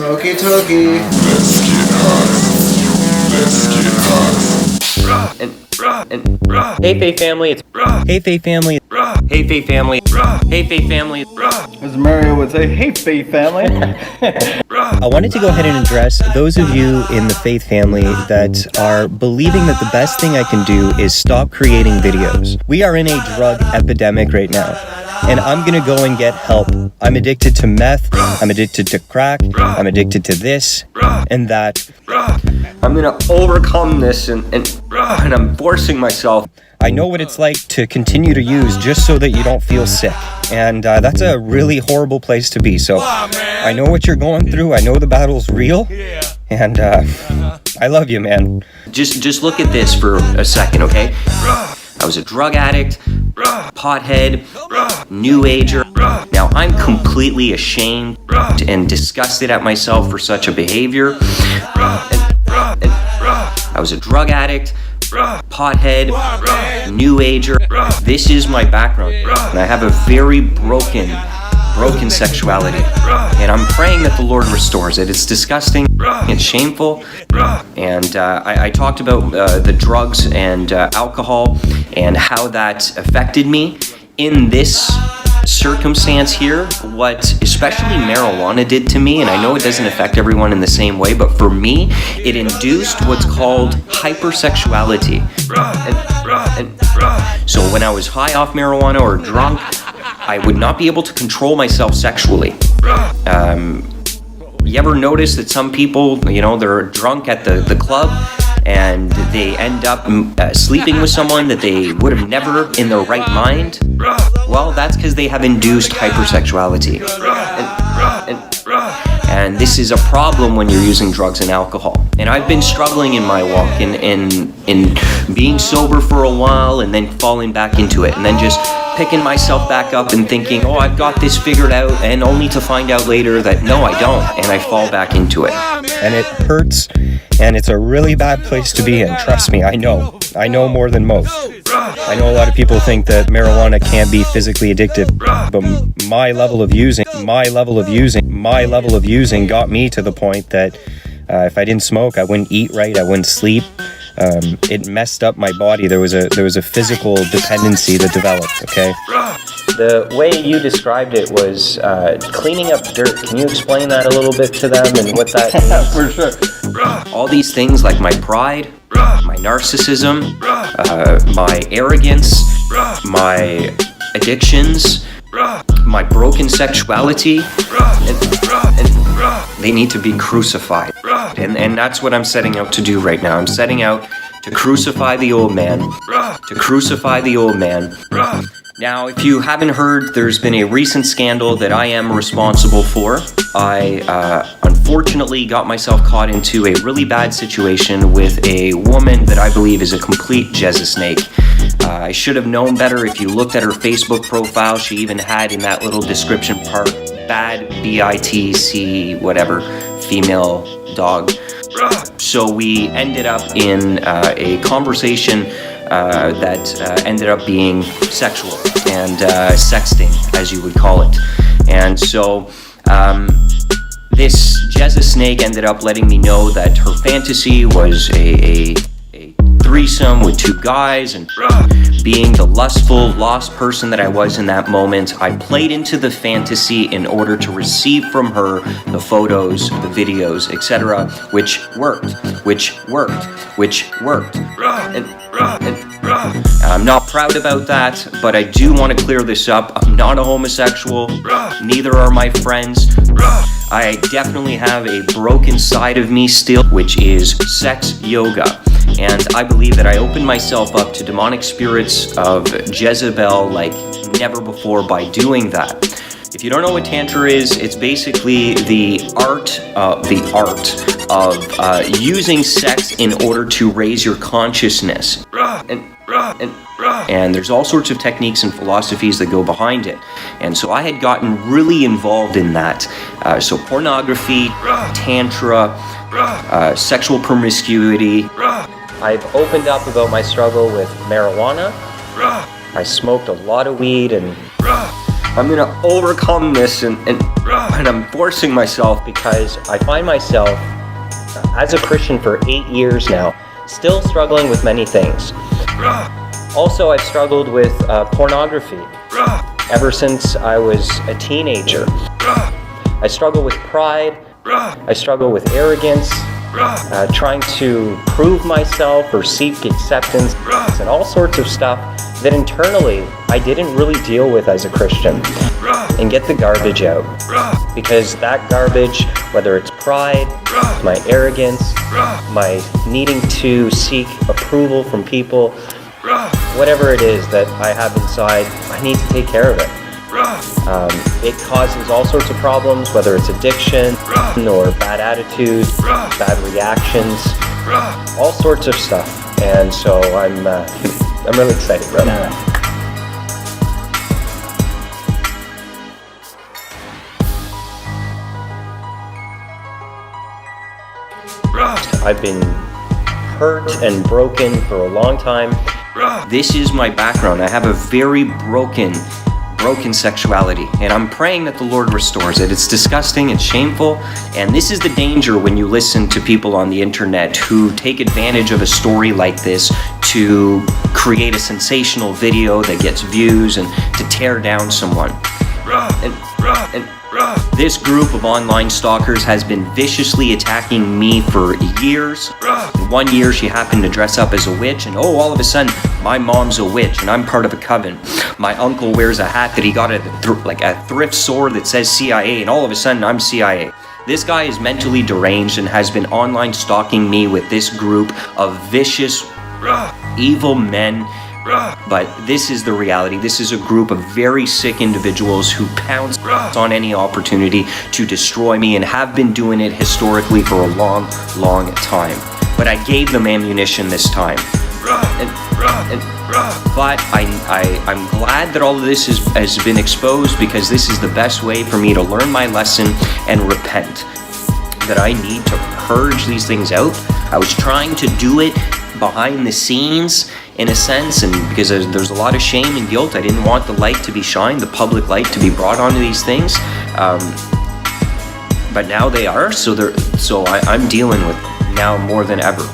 Smoky Tokey. Let's get high. Let's get high. Hey Faith family, it's Hey Faith family. Hey Faith family. Hey Faith family. As Mario would say, hey Faith family. I wanted to go ahead and address those of you in the Faith family that are believing that the best thing I can do is stop creating videos. We are in a drug epidemic right now, and I'm gonna go and get help. I'm addicted to meth, I'm addicted to crack, I'm addicted to this and that. I'm gonna overcome this and I'm forcing myself. I know what it's like to continue to use just so that you don't feel sick. And that's a really horrible place to be. So I know what you're going through. I know the battle's real. And I love you, man. Just look at this for a second, okay? I was a drug addict, pothead, new ager. Now I'm completely ashamed and disgusted at myself for such a behavior. I was a drug addict, pothead, new ager. This is my background, and I have a very broken sexuality, and I'm praying that the Lord restores it. It's disgusting, it's shameful, and I talked about the drugs and alcohol and how that affected me in this circumstance here. What especially marijuana did to me, and I know it doesn't affect everyone in the same way, but for me, it induced what's called hypersexuality. So when I was high off marijuana or drunk, I would not be able to control myself sexually. You ever notice that some people, they're drunk at the club and they end up sleeping with someone that they would have never in their right mind? Well, that's because they have induced hypersexuality. And this is a problem when you're using drugs and alcohol. And I've been struggling in my walk in being sober for a while and then falling back into it and then just picking myself back up and thinking, oh, I've got this figured out, and only to find out later that no, I don't, and I fall back into it. And it hurts, and it's a really bad place to be in. Trust me, I know more than most. I know a lot of people think that marijuana can't be physically addictive, but my level of using got me to the point that if I didn't smoke, I wouldn't eat right, I wouldn't sleep. It messed up my body. There was a physical dependency that developed, okay? The way you described it was cleaning up dirt. Can you explain that a little bit to them and what that means? Yeah, for sure. All these things like my pride, my narcissism, my arrogance, my addictions, my broken sexuality, and they need to be crucified. And that's what I'm setting out to do right now. I'm setting out to crucify the old man. To crucify the old man. Now, if you haven't heard, there's been a recent scandal that I am responsible for. I unfortunately got myself caught into a really bad situation with a woman that I believe is a complete Jesus snake. I should have known better. If you looked at her Facebook profile, she even had in that little description part, bad, BITC, whatever, female dog. So we ended up in a conversation that ended up being sexual and sexting, as you would call it. And so this Jesus snake ended up letting me know that her fantasy was a threesome with two guys, and being the lustful, lost person that I was in that moment, I played into the fantasy in order to receive from her the photos, the videos, etc., which worked. And I'm not proud about that, but I do want to clear this up. I'm not a homosexual, neither are my friends. I definitely have a broken side of me still, which is sex yoga. And I believe that I opened myself up to demonic spirits of Jezebel like never before by doing that. If you don't know what Tantra is, it's basically the art of using sex in order to raise your consciousness. And there's all sorts of techniques and philosophies that go behind it. And so I had gotten really involved in that. So pornography, Tantra, sexual promiscuity. I've opened up about my struggle with marijuana. I smoked a lot of weed, and I'm gonna overcome this and but I'm forcing myself because I find myself, as a Christian for 8 years now, still struggling with many things. Also, I've struggled with pornography ever since I was a teenager. I struggle with pride. I struggle with arrogance, trying to prove myself or seek acceptance, and all sorts of stuff that internally I didn't really deal with as a Christian. And get the garbage out. Because that garbage, whether it's pride, my arrogance, my needing to seek approval from people, whatever it is that I have inside, I need to take care of it. It causes all sorts of problems, whether it's addiction or bad attitude, bad reactions, all sorts of stuff. And so I'm really excited, bro. I've been hurt and broken for a long time. This is my background. I have a very broken sexuality, and I'm praying that the Lord restores it. It's disgusting, it's shameful, and this is the danger when you listen to people on the internet who take advantage of a story like this to create a sensational video that gets views and to tear down someone. And this group of online stalkers has been viciously attacking me for years. One year she happened to dress up as a witch, and all of a sudden my mom's a witch and I'm part of a coven. My uncle wears a hat that he got at like a thrift store that says CIA, and all of a sudden I'm CIA. This guy is mentally deranged and has been online stalking me with this group of vicious, evil men. But this is the reality. This is a group of very sick individuals who pounce on any opportunity to destroy me and have been doing it historically for a long time. But I gave them ammunition this time. But I'm glad that all of this has been exposed, because this is the best way for me to learn my lesson and repent. That I need to purge these things out. I was trying to do it behind the scenes in a sense, and because there's a lot of shame and guilt. I didn't want the light to be shined, the public light to be brought onto these things, but now they are, so I'm dealing with it now more than ever.